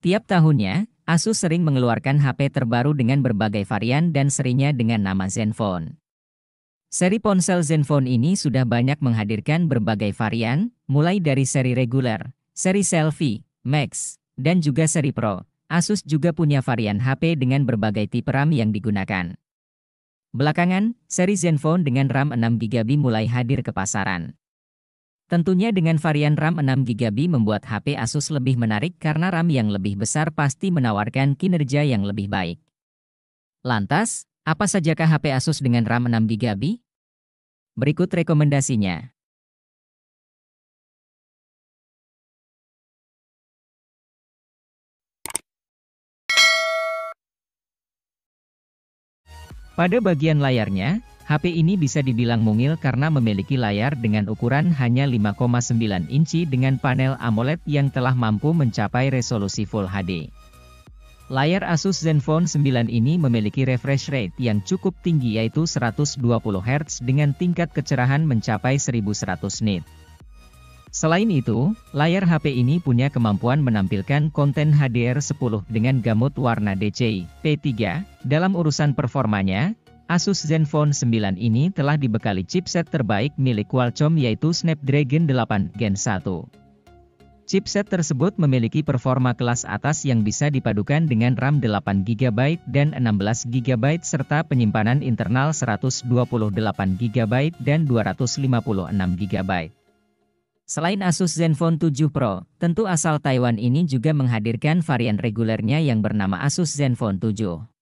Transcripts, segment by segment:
Tiap tahunnya, Asus sering mengeluarkan HP terbaru dengan berbagai varian dan serinya dengan nama Zenfone. Seri ponsel Zenfone ini sudah banyak menghadirkan berbagai varian, mulai dari seri reguler, seri selfie, Max, dan juga seri Pro. Asus juga punya varian HP dengan berbagai tipe RAM yang digunakan. Belakangan, seri Zenfone dengan RAM 6GB mulai hadir ke pasaran. Tentunya dengan varian RAM 6GB membuat HP Asus lebih menarik karena RAM yang lebih besar pasti menawarkan kinerja yang lebih baik. Lantas, apa sajakah HP Asus dengan RAM 6GB? Berikut rekomendasinya. Pada bagian layarnya, HP ini bisa dibilang mungil karena memiliki layar dengan ukuran hanya 5,9 inci dengan panel AMOLED yang telah mampu mencapai resolusi Full HD. Layar Asus Zenfone 9 ini memiliki refresh rate yang cukup tinggi yaitu 120 Hz dengan tingkat kecerahan mencapai 1100 nit. Selain itu, layar HP ini punya kemampuan menampilkan konten HDR10 dengan gamut warna DCI-P3. Dalam urusan performanya, Asus Zenfone 9 ini telah dibekali chipset terbaik milik Qualcomm yaitu Snapdragon 8 Gen 1. Chipset tersebut memiliki performa kelas atas yang bisa dipadukan dengan RAM 8GB dan 16GB serta penyimpanan internal 128GB dan 256GB. Selain Asus Zenfone 7 Pro, tentu asal Taiwan ini juga menghadirkan varian regulernya yang bernama Asus Zenfone 7.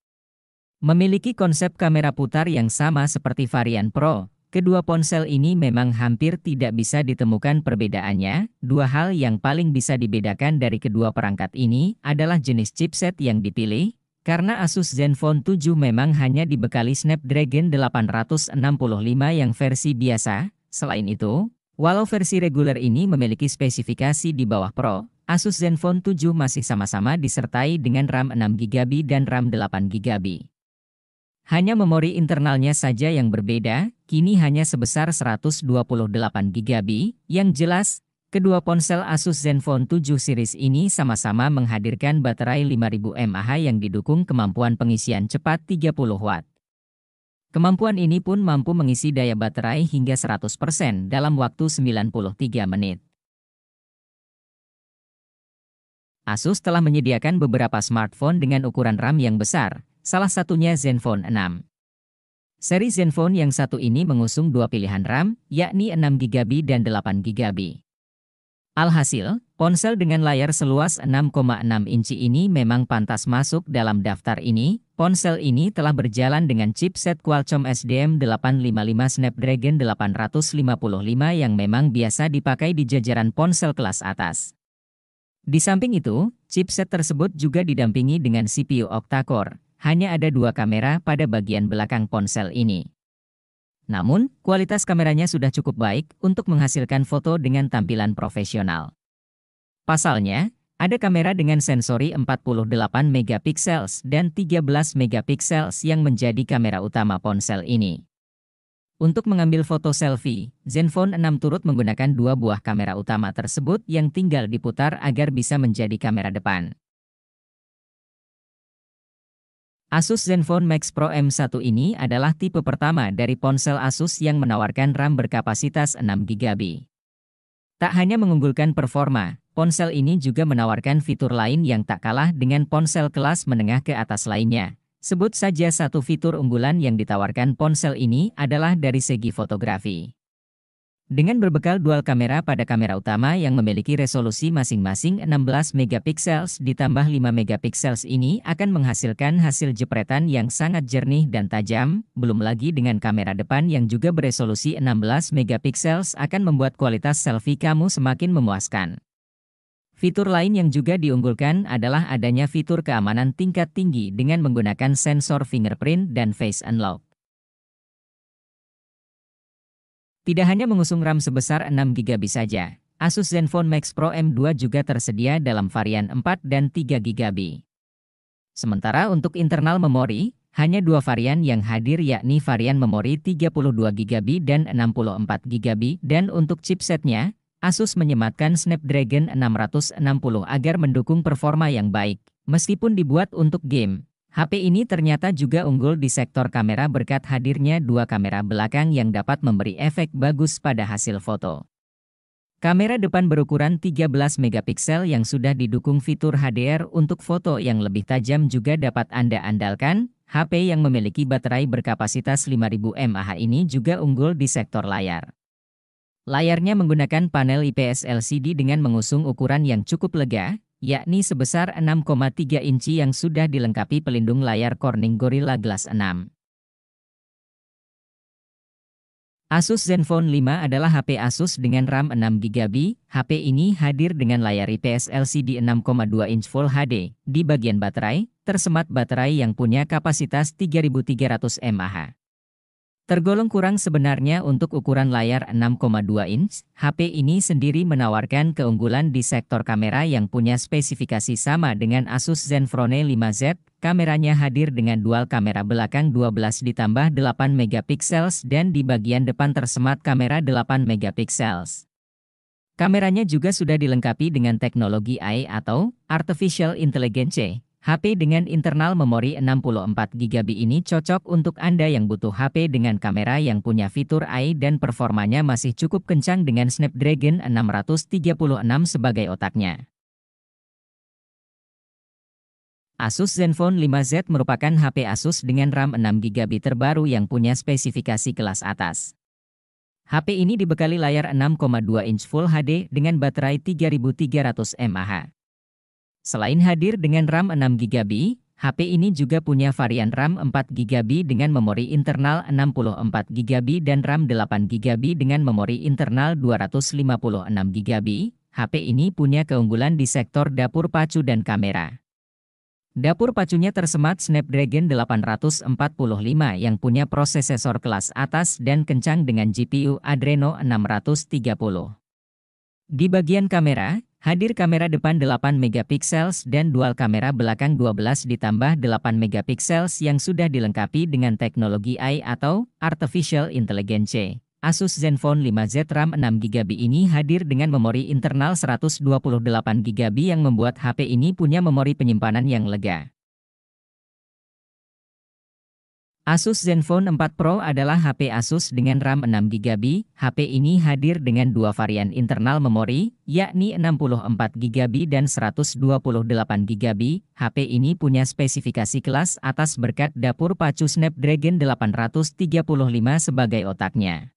Memiliki konsep kamera putar yang sama seperti varian Pro, kedua ponsel ini memang hampir tidak bisa ditemukan perbedaannya. Dua hal yang paling bisa dibedakan dari kedua perangkat ini adalah jenis chipset yang dipilih, karena Asus Zenfone 7 memang hanya dibekali Snapdragon 865 yang versi biasa. Selain itu, walau versi reguler ini memiliki spesifikasi di bawah Pro, Asus Zenfone 7 masih sama-sama disertai dengan RAM 6GB dan RAM 8GB. Hanya memori internalnya saja yang berbeda, kini hanya sebesar 128GB. Yang jelas, kedua ponsel Asus Zenfone 7 series ini sama-sama menghadirkan baterai 5000 mAh yang didukung kemampuan pengisian cepat 30 Watt. Kemampuan ini pun mampu mengisi daya baterai hingga 100% dalam waktu 93 menit. Asus telah menyediakan beberapa smartphone dengan ukuran RAM yang besar, salah satunya Zenfone 6. Seri Zenfone yang satu ini mengusung dua pilihan RAM, yakni 6GB dan 8GB. Alhasil, ponsel dengan layar seluas 6,6 inci ini memang pantas masuk dalam daftar ini. Ponsel ini telah berjalan dengan chipset Qualcomm SDM855 Snapdragon 855 yang memang biasa dipakai di jajaran ponsel kelas atas. Di samping itu, chipset tersebut juga didampingi dengan CPU octa-core. Hanya ada dua kamera pada bagian belakang ponsel ini. Namun, kualitas kameranya sudah cukup baik untuk menghasilkan foto dengan tampilan profesional. Pasalnya, ada kamera dengan sensori 48 megapiksel dan 13 megapiksel yang menjadi kamera utama ponsel ini. Untuk mengambil foto selfie, Zenfone 6 turut menggunakan dua buah kamera utama tersebut yang tinggal diputar agar bisa menjadi kamera depan. Asus Zenfone Max Pro M1 ini adalah tipe pertama dari ponsel Asus yang menawarkan RAM berkapasitas 6GB. Tak hanya mengunggulkan performa, ponsel ini juga menawarkan fitur lain yang tak kalah dengan ponsel kelas menengah ke atas lainnya. Sebut saja satu fitur unggulan yang ditawarkan ponsel ini adalah dari segi fotografi. Dengan berbekal dual kamera pada kamera utama yang memiliki resolusi masing-masing 16 megapiksel ditambah 5 megapiksel ini akan menghasilkan hasil jepretan yang sangat jernih dan tajam, belum lagi dengan kamera depan yang juga beresolusi 16 megapiksel akan membuat kualitas selfie kamu semakin memuaskan. Fitur lain yang juga diunggulkan adalah adanya fitur keamanan tingkat tinggi dengan menggunakan sensor fingerprint dan face unlock. Tidak hanya mengusung RAM sebesar 6GB saja, Asus Zenfone Max Pro M2 juga tersedia dalam varian 4 dan 3GB. Sementara untuk internal memori, hanya dua varian yang hadir yakni varian memori 32GB dan 64GB dan untuk chipsetnya, Asus menyematkan Snapdragon 660 agar mendukung performa yang baik. Meskipun dibuat untuk game, HP ini ternyata juga unggul di sektor kamera berkat hadirnya dua kamera belakang yang dapat memberi efek bagus pada hasil foto. Kamera depan berukuran 13 megapiksel yang sudah didukung fitur HDR untuk foto yang lebih tajam juga dapat Anda andalkan. HP yang memiliki baterai berkapasitas 5000 mAh ini juga unggul di sektor layar. Layarnya menggunakan panel IPS LCD dengan mengusung ukuran yang cukup lega, yakni sebesar 6,3 inci yang sudah dilengkapi pelindung layar Corning Gorilla Glass 6. Asus Zenfone 5 adalah HP Asus dengan RAM 6GB. HP ini hadir dengan layar IPS LCD 6,2 inch Full HD. Di bagian baterai, tersemat baterai yang punya kapasitas 3300 mAh. Tergolong kurang sebenarnya untuk ukuran layar 6,2 inch, HP ini sendiri menawarkan keunggulan di sektor kamera yang punya spesifikasi sama dengan Asus Zenfone 5Z. Kameranya hadir dengan dual kamera belakang 12 ditambah 8 megapiksel dan di bagian depan tersemat kamera 8 megapiksel. Kameranya juga sudah dilengkapi dengan teknologi AI atau Artificial Intelligence. HP dengan internal memori 64GB ini cocok untuk Anda yang butuh HP dengan kamera yang punya fitur AI dan performanya masih cukup kencang dengan Snapdragon 636 sebagai otaknya. Asus Zenfone 5Z merupakan HP Asus dengan RAM 6GB terbaru yang punya spesifikasi kelas atas. HP ini dibekali layar 6,2 inch Full HD dengan baterai 3300 mAh. Selain hadir dengan RAM 6GB, HP ini juga punya varian RAM 4GB dengan memori internal 64GB dan RAM 8GB dengan memori internal 256GB. HP ini punya keunggulan di sektor dapur pacu dan kamera. Dapur pacunya tersemat Snapdragon 845 yang punya prosesor kelas atas dan kencang dengan GPU Adreno 630. Di bagian kamera, hadir kamera depan 8 megapiksel dan dual kamera belakang 12 ditambah 8 megapiksel yang sudah dilengkapi dengan teknologi AI atau Artificial Intelligence. Asus Zenfone 5Z RAM 6GB ini hadir dengan memori internal 128GB yang membuat HP ini punya memori penyimpanan yang lega. Asus Zenfone 4 Pro adalah HP Asus dengan RAM 6GB. HP ini hadir dengan dua varian internal memori, yakni 64GB dan 128GB. HP ini punya spesifikasi kelas atas berkat dapur pacu Snapdragon 835 sebagai otaknya.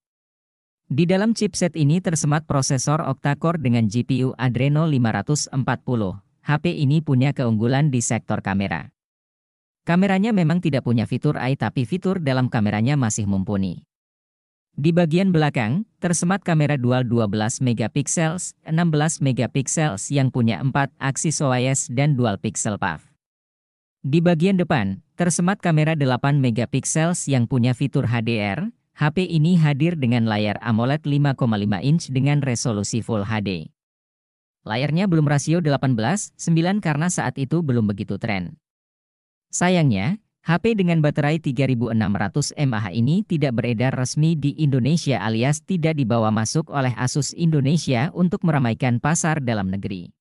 Di dalam chipset ini tersemat prosesor octa-core dengan GPU Adreno 540. HP ini punya keunggulan di sektor kamera. Kameranya memang tidak punya fitur AI tapi fitur dalam kameranya masih mumpuni. Di bagian belakang, tersemat kamera dual 12 megapiksel, 16 megapiksel yang punya 4 aksis OIS dan dual pixel path. Di bagian depan, tersemat kamera 8 megapiksel yang punya fitur HDR. HP ini hadir dengan layar AMOLED 5,5 inch dengan resolusi Full HD. Layarnya belum rasio 18:9 karena saat itu belum begitu tren. Sayangnya, HP dengan baterai 3600 mAh ini tidak beredar resmi di Indonesia alias tidak dibawa masuk oleh Asus Indonesia untuk meramaikan pasar dalam negeri.